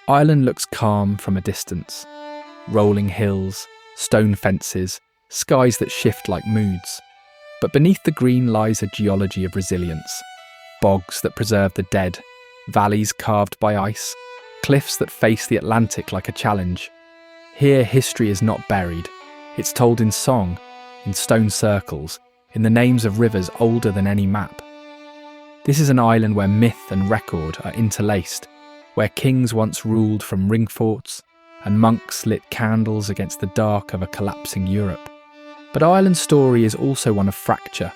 Ireland looks calm from a distance. Rolling hills, stone fences, skies that shift like moods. But beneath the green lies a geology of resilience. Bogs that preserve the dead, valleys carved by ice, cliffs that face the Atlantic like a challenge. Here history is not buried. It's told in song, in stone circles, in the names of rivers older than any map. This is an island where myth and record are interlaced, where kings once ruled from ringforts and monks lit candles against the dark of a collapsing Europe. But Ireland's story is also one of fracture.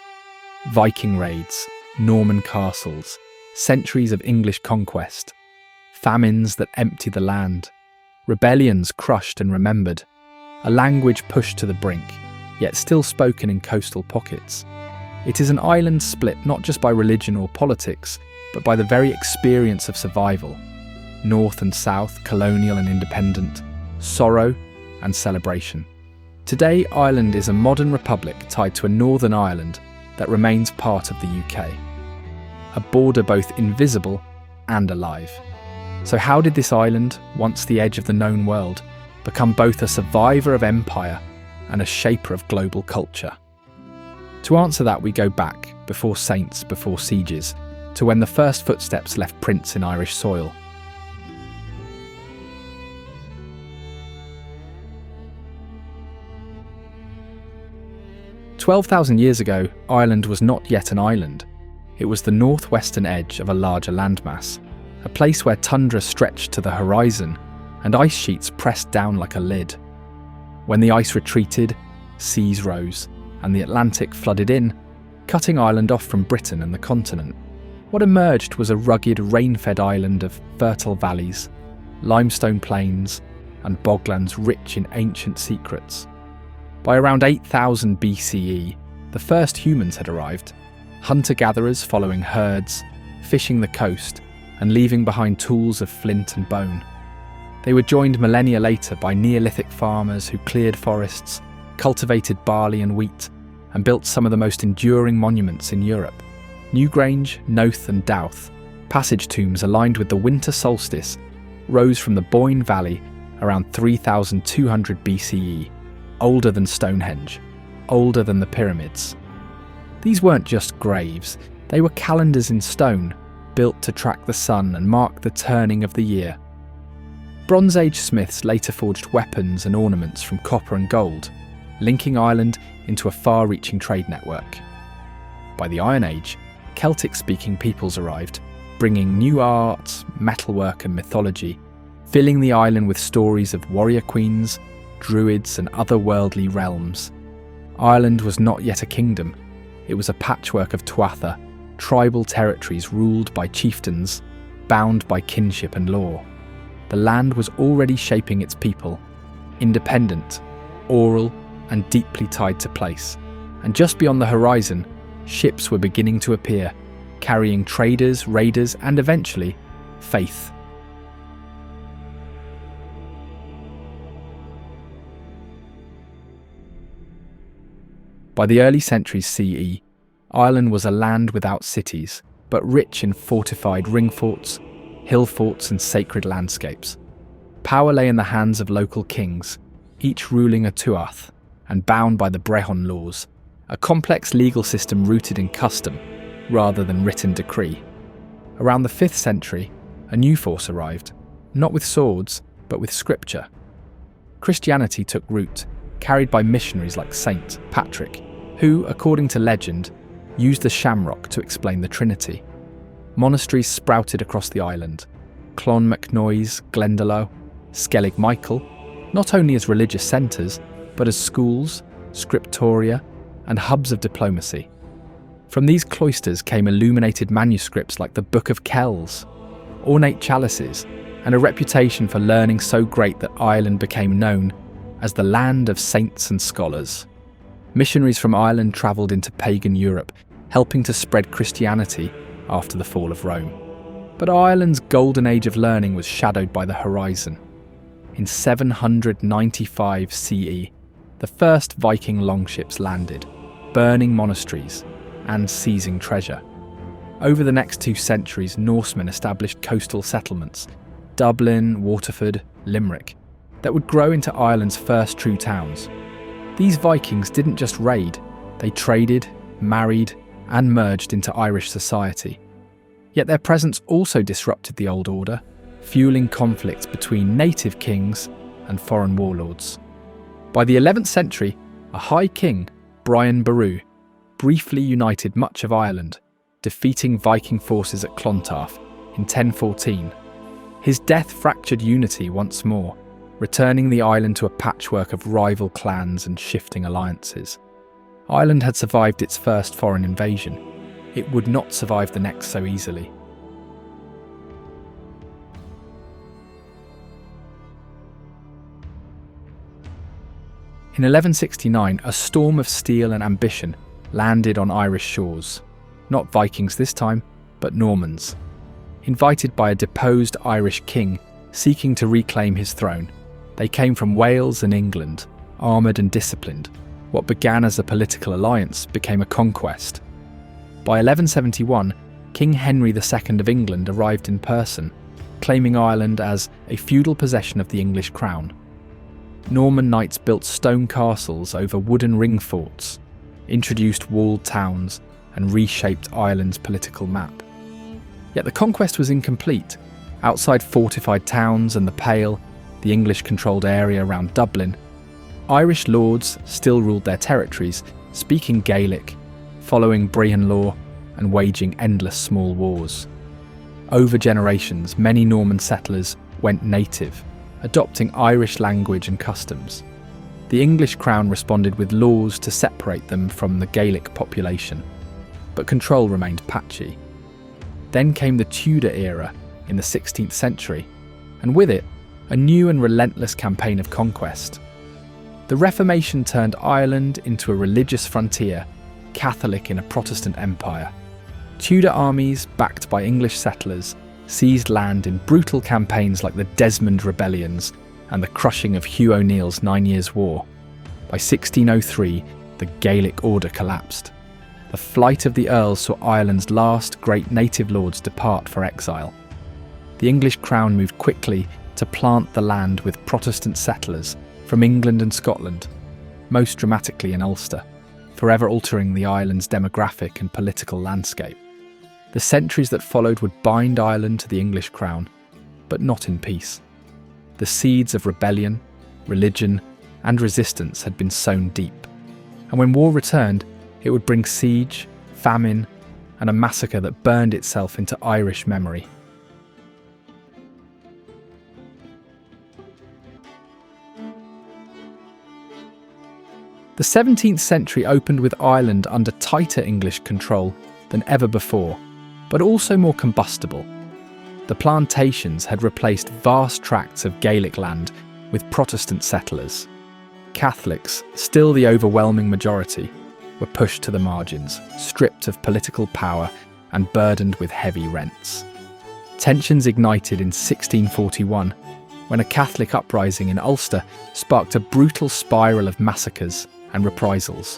Viking raids, Norman castles, centuries of English conquest, famines that empty the land, rebellions crushed and remembered, a language pushed to the brink, yet still spoken in coastal pockets. It is an island split not just by religion or politics, but by the very experience of survival. North and south, colonial and independent, sorrow and celebration. Today, Ireland is a modern republic tied to a Northern Ireland that remains part of the UK. A border both invisible and alive. So how did this island, once the edge of the known world, become both a survivor of empire and a shaper of global culture? To answer that, we go back, before saints, before sieges, to when the first footsteps left prints in Irish soil. "12,000 years ago, Ireland was not yet an island. It was the northwestern edge of a larger landmass, a place where tundra stretched to the horizon and ice sheets pressed down like a lid. When the ice retreated, seas rose, and the Atlantic flooded in, cutting Ireland off from Britain and the continent. What emerged was a rugged, rain-fed island of fertile valleys, limestone plains, and boglands rich in ancient secrets. By around 8000 BCE, the first humans had arrived, hunter-gatherers following herds, fishing the coast, and leaving behind tools of flint and bone. They were joined millennia later by Neolithic farmers who cleared forests, cultivated barley and wheat, and built some of the most enduring monuments in Europe. Newgrange, Knowth and Dowth, passage tombs aligned with the winter solstice, rose from the Boyne Valley around 3200 BCE, older than Stonehenge, older than the pyramids. These weren't just graves, they were calendars in stone, built to track the sun and mark the turning of the year. Bronze Age smiths later forged weapons and ornaments from copper and gold, linking Ireland into a far-reaching trade network. By the Iron Age, Celtic-speaking peoples arrived, bringing new art, metalwork and mythology, filling the island with stories of warrior queens, druids and otherworldly realms. Ireland was not yet a kingdom, it was a patchwork of tuatha, tribal territories ruled by chieftains, bound by kinship and law. The land was already shaping its people, independent, oral and deeply tied to place. And just beyond the horizon, ships were beginning to appear, carrying traders, raiders and eventually, faith. By the early centuries CE, Ireland was a land without cities, but rich in fortified ringforts, hill forts and sacred landscapes. Power lay in the hands of local kings, each ruling a tuath and bound by the Brehon laws, a complex legal system rooted in custom rather than written decree. Around the 5th century, a new force arrived, not with swords, but with scripture. Christianity took root, carried by missionaries like Saint Patrick, who, according to legend, used the shamrock to explain the Trinity. Monasteries sprouted across the island, Clonmacnoise, Glendalough, Skellig Michael, not only as religious centres, but as schools, scriptoria, and hubs of diplomacy. From these cloisters came illuminated manuscripts like the Book of Kells, ornate chalices, and a reputation for learning so great that Ireland became known as the land of saints and scholars. Missionaries from Ireland travelled into pagan Europe, helping to spread Christianity after the fall of Rome. But Ireland's golden age of learning was shadowed by the horizon. In 795 CE, the first Viking longships landed, burning monasteries and seizing treasure. Over the next 2 centuries, Norsemen established coastal settlements, Dublin, Waterford, Limerick, that would grow into Ireland's first true towns. These Vikings didn't just raid, they traded, married, and merged into Irish society. Yet their presence also disrupted the old order, fueling conflicts between native kings and foreign warlords. By the 11th century, a high king, Brian Boru, briefly united much of Ireland, defeating Viking forces at Clontarf in 1014. His death fractured unity once more, returning the island to a patchwork of rival clans and shifting alliances. Ireland had survived its first foreign invasion. It would not survive the next so easily. In 1169, a storm of steel and ambition landed on Irish shores. Not Vikings this time, but Normans. Invited by a deposed Irish king seeking to reclaim his throne, they came from Wales and England, armoured and disciplined. What began as a political alliance became a conquest. By 1171, King Henry II of England arrived in person, claiming Ireland as a feudal possession of the English crown. Norman knights built stone castles over wooden ringforts, introduced walled towns, and reshaped Ireland's political map. Yet the conquest was incomplete. Outside fortified towns and the Pale, the English-controlled area around Dublin, Irish lords still ruled their territories, speaking Gaelic, following Brehon law, and waging endless small wars. Over generations, many Norman settlers went native, adopting Irish language and customs. The English crown responded with laws to separate them from the Gaelic population, but control remained patchy. Then came the Tudor era in the 16th century, and with it, a new and relentless campaign of conquest. The Reformation turned Ireland into a religious frontier, Catholic in a Protestant empire. Tudor armies, backed by English settlers, seized land in brutal campaigns like the Desmond Rebellions and the crushing of Hugh O'Neill's 9 Years' War. By 1603, the Gaelic order collapsed. The flight of the Earls saw Ireland's last great native lords depart for exile. The English crown moved quickly to plant the land with Protestant settlers from England and Scotland, most dramatically in Ulster, forever altering the island's demographic and political landscape. The centuries that followed would bind Ireland to the English crown, but not in peace. The seeds of rebellion, religion, and resistance had been sown deep, and when war returned, it would bring siege, famine, and a massacre that burned itself into Irish memory. The 17th century opened with Ireland under tighter English control than ever before, but also more combustible. The plantations had replaced vast tracts of Gaelic land with Protestant settlers. Catholics, still the overwhelming majority, were pushed to the margins, stripped of political power and burdened with heavy rents. Tensions ignited in 1641, when a Catholic uprising in Ulster sparked a brutal spiral of massacres and reprisals.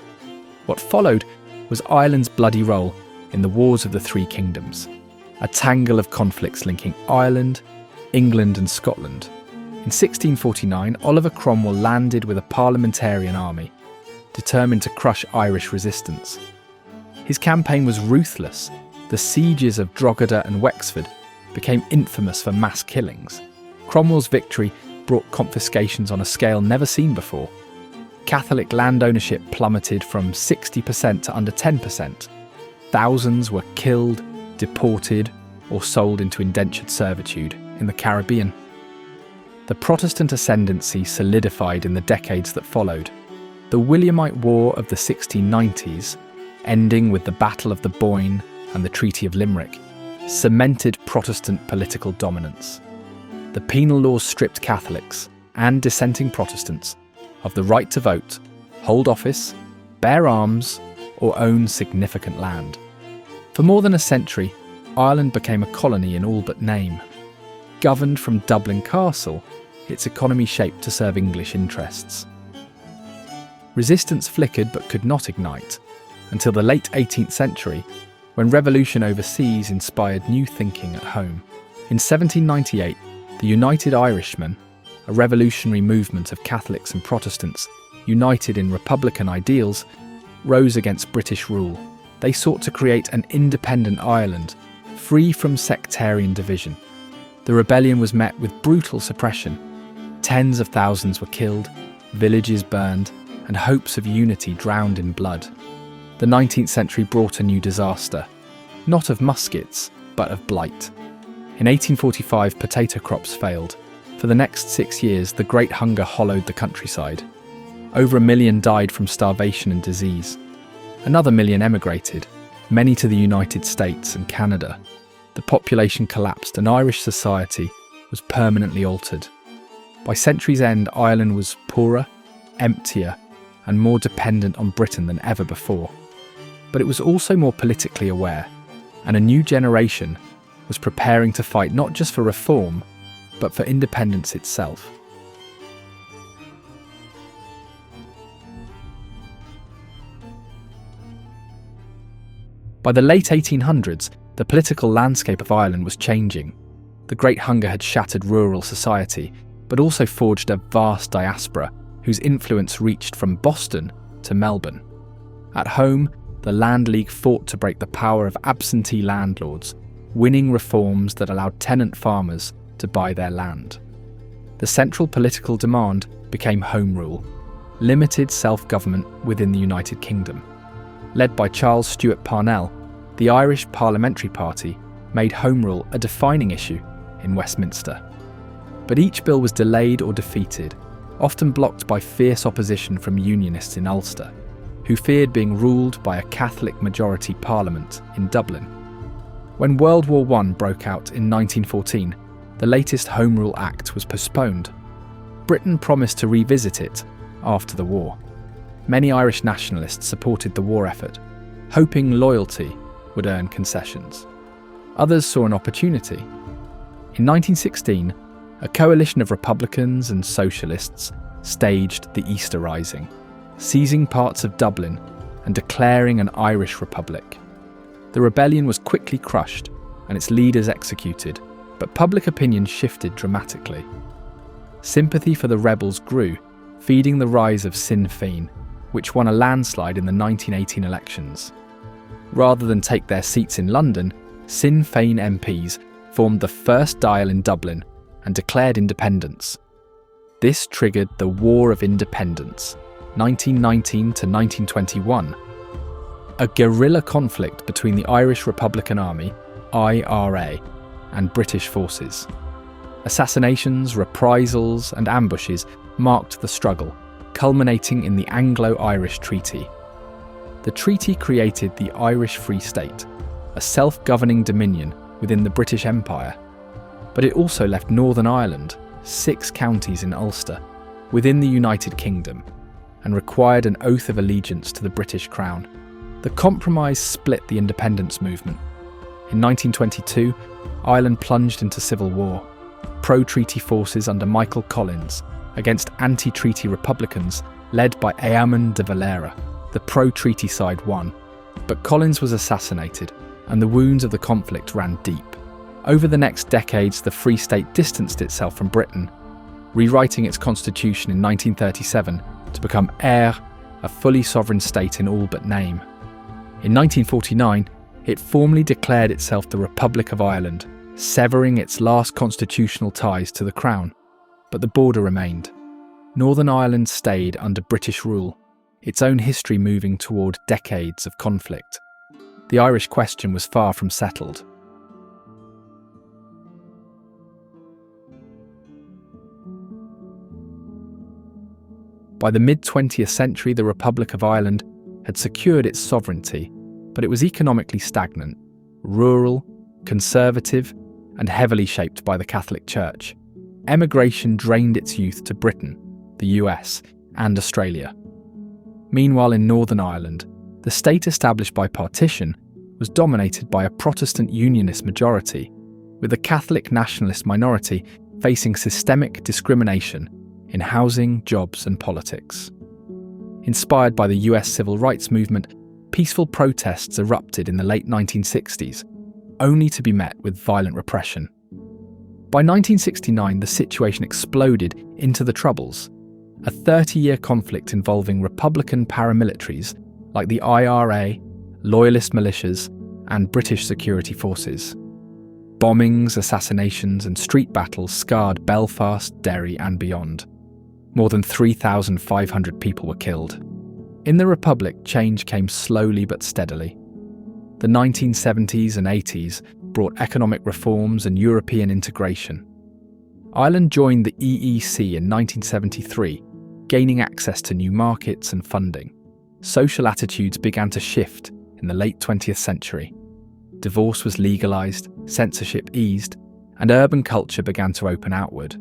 What followed was Ireland's bloody role in the Wars of the Three Kingdoms, a tangle of conflicts linking Ireland, England and Scotland. In 1649, Oliver Cromwell landed with a parliamentarian army, determined to crush Irish resistance. His campaign was ruthless. The sieges of Drogheda and Wexford became infamous for mass killings. Cromwell's victory brought confiscations on a scale never seen before. Catholic land ownership plummeted from 60% to under 10%. Thousands were killed, deported, or sold into indentured servitude in the Caribbean. The Protestant ascendancy solidified in the decades that followed. The Williamite War of the 1690s, ending with the Battle of the Boyne and the Treaty of Limerick, cemented Protestant political dominance. The penal laws stripped Catholics and dissenting Protestants of the right to vote, hold office, bear arms, or own significant land. For more than a century, Ireland became a colony in all but name. Governed from Dublin Castle, its economy shaped to serve English interests. Resistance flickered but could not ignite, until the late 18th century, when revolution overseas inspired new thinking at home. In 1798, The United Irishmen, a revolutionary movement of Catholics and Protestants united in republican ideals, rose against British rule. They sought to create an independent Ireland, free from sectarian division. The rebellion was met with brutal suppression. Tens of thousands were killed, villages burned, and hopes of unity drowned in blood. The 19th century brought a new disaster, not of muskets, but of blight. In 1845, potato crops failed. For the next 6 years, the Great Hunger hollowed the countryside. Over 1 million died from starvation and disease. Another 1 million emigrated, many to the United States and Canada. The population collapsed and Irish society was permanently altered. By century's end, Ireland was poorer, emptier, and more dependent on Britain than ever before. But it was also more politically aware, and a new generation was preparing to fight not just for reform, but for independence itself. By the late 1800s, the political landscape of Ireland was changing. The Great Hunger had shattered rural society, but also forged a vast diaspora whose influence reached from Boston to Melbourne. At home, the Land League fought to break the power of absentee landlords, winning reforms that allowed tenant farmers to buy their land. The central political demand became Home Rule, limited self-government within the United Kingdom. Led by Charles Stewart Parnell, the Irish Parliamentary Party made Home Rule a defining issue in Westminster. But each bill was delayed or defeated, often blocked by fierce opposition from Unionists in Ulster, who feared being ruled by a Catholic majority parliament in Dublin. When World War I broke out in 1914, the latest Home Rule Act was postponed. Britain promised to revisit it after the war. Many Irish nationalists supported the war effort, hoping loyalty would earn concessions. Others saw an opportunity. In 1916, a coalition of Republicans and Socialists staged the Easter Rising, seizing parts of Dublin and declaring an Irish Republic. The rebellion was quickly crushed and its leaders executed, but public opinion shifted dramatically. Sympathy for the rebels grew, feeding the rise of Sinn Féin, which won a landslide in the 1918 elections. Rather than take their seats in London, Sinn Féin MPs formed the first Dáil in Dublin and declared independence. This triggered the War of Independence, 1919 to 1921, a guerrilla conflict between the Irish Republican Army, IRA, and British forces. Assassinations, reprisals, and ambushes marked the struggle, culminating in the Anglo-Irish Treaty. The treaty created the Irish Free State, a self-governing dominion within the British Empire. But it also left Northern Ireland, 6 counties in Ulster, within the United Kingdom, and required an oath of allegiance to the British Crown. The compromise split the independence movement. In 1922, Ireland plunged into civil war. Pro-treaty forces under Michael Collins against anti-treaty Republicans led by Eamon de Valera. The pro-treaty side won, but Collins was assassinated and the wounds of the conflict ran deep. Over the next decades, the Free State distanced itself from Britain, rewriting its constitution in 1937 to become Éire, a fully sovereign state in all but name. In 1949, it formally declared itself the Republic of Ireland, severing its last constitutional ties to the Crown. But the border remained. Northern Ireland stayed under British rule, its own history moving toward decades of conflict. The Irish question was far from settled. By the mid-20th century, the Republic of Ireland had secured its sovereignty, but it was economically stagnant, rural, conservative, and heavily shaped by the Catholic Church. Emigration drained its youth to Britain, the US, and Australia. Meanwhile, in Northern Ireland, the state established by partition was dominated by a Protestant Unionist majority, with the Catholic nationalist minority facing systemic discrimination in housing, jobs, and politics. Inspired by the US civil rights movement, peaceful protests erupted in the late 1960s, only to be met with violent repression. By 1969, the situation exploded into the Troubles, a 30-year conflict involving Republican paramilitaries like the IRA, Loyalist militias, and British security forces. Bombings, assassinations, and street battles scarred Belfast, Derry, and beyond. More than 3,500 people were killed. In the Republic, change came slowly but steadily. The 1970s and 80s brought economic reforms and European integration. Ireland joined the EEC in 1973, gaining access to new markets and funding. Social attitudes began to shift in the late 20th century. Divorce was legalised, censorship eased, and urban culture began to open outward.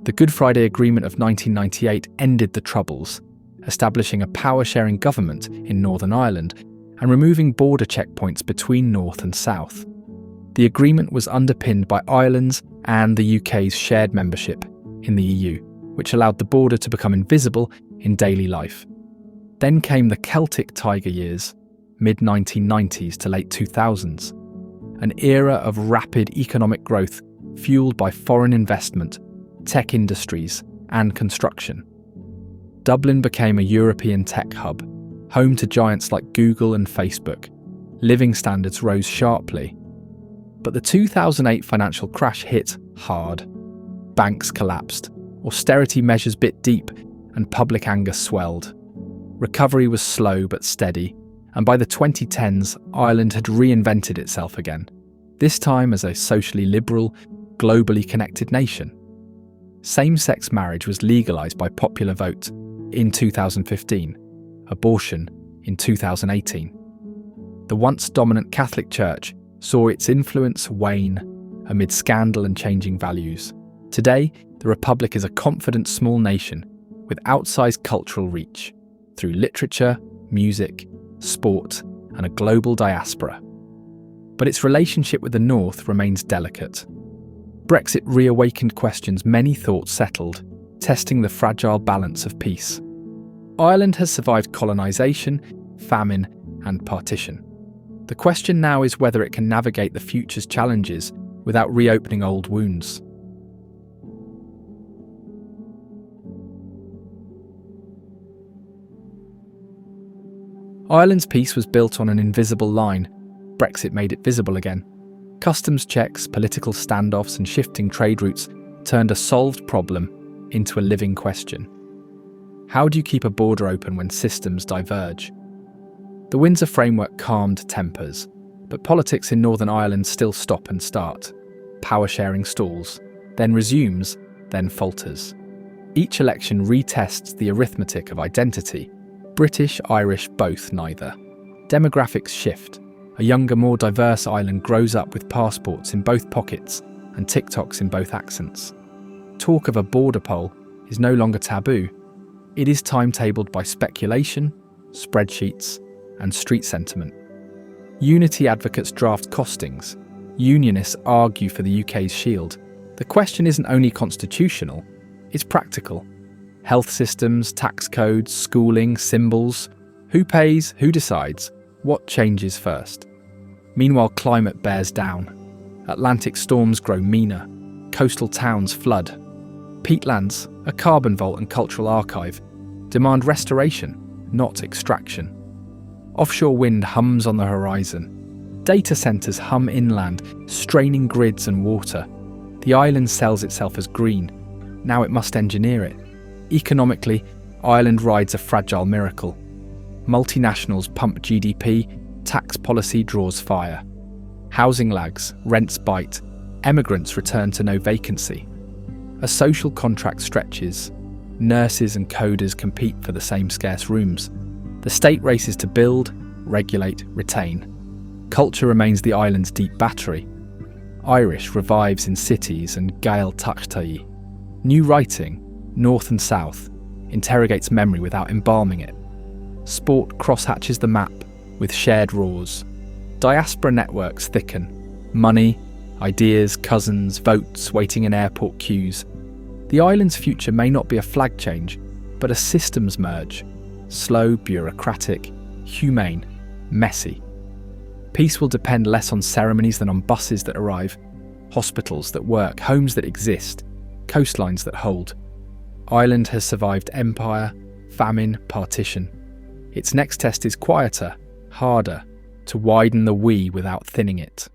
The Good Friday Agreement of 1998 ended the Troubles, establishing a power-sharing government in Northern Ireland and removing border checkpoints between North and South. The agreement was underpinned by Ireland's and the UK's shared membership in the EU, which allowed the border to become invisible in daily life. Then came the Celtic Tiger years, mid-1990s to late 2000s, an era of rapid economic growth fueled by foreign investment, tech industries, and construction. Dublin became a European tech hub, home to giants like Google and Facebook. Living standards rose sharply. But the 2008 financial crash hit hard. Banks collapsed, austerity measures bit deep, and public anger swelled. Recovery was slow but steady, and by the 2010s, Ireland had reinvented itself again, this time as a socially liberal, globally connected nation. Same-sex marriage was legalised by popular vote in 2015, abortion in 2018. The once dominant Catholic Church saw its influence wane amid scandal and changing values. Today, the Republic is a confident small nation with outsized cultural reach through literature, music, sport, and a global diaspora. But its relationship with the North remains delicate. Brexit reawakened questions many thought settled, testing the fragile balance of peace. Ireland has survived colonisation, famine, and partition. The question now is whether it can navigate the future's challenges without reopening old wounds. Ireland's peace was built on an invisible line. Brexit made it visible again. Customs checks, political standoffs, and shifting trade routes turned a solved problem into a living question. How do you keep a border open when systems diverge? The Windsor Framework calmed tempers, but politics in Northern Ireland still stop and start. Power sharing stalls, then resumes, then falters. Each election retests the arithmetic of identity. British, Irish, both neither. Demographics shift. A younger, more diverse Ireland grows up with passports in both pockets and TikToks in both accents. Talk of a border poll is no longer taboo. It is timetabled by speculation, spreadsheets, and street sentiment. Unity advocates draft costings. Unionists argue for the UK's shield. The question isn't only constitutional, it's practical. Health systems, tax codes, schooling, symbols. Who pays? Who decides? What changes first? Meanwhile, climate bears down. Atlantic storms grow meaner. Coastal towns flood. Peatlands, a carbon vault and cultural archive, demand restoration, not extraction. Offshore wind hums on the horizon. Data centres hum inland, straining grids and water. The island sells itself as green. Now it must engineer it. Economically, Ireland rides a fragile miracle. Multinationals pump GDP, tax policy draws fire. Housing lags, rents bite, emigrants return to no vacancy. A social contract stretches. Nurses and coders compete for the same scarce rooms. The state races to build, regulate, retain. Culture remains the island's deep battery. Irish revives in cities and Gael Tachtaí. New writing, north and south, interrogates memory without embalming it. Sport crosshatches the map with shared roars. Diaspora networks thicken. Money, ideas, cousins, votes waiting in airport queues. The island's future may not be a flag change, but a systems merge. Slow, bureaucratic, humane, messy. Peace will depend less on ceremonies than on buses that arrive. hospitals that work, homes that exist, coastlines that hold. Ireland has survived empire, famine, partition. Its next test is quieter, harder, to widen the we without thinning it.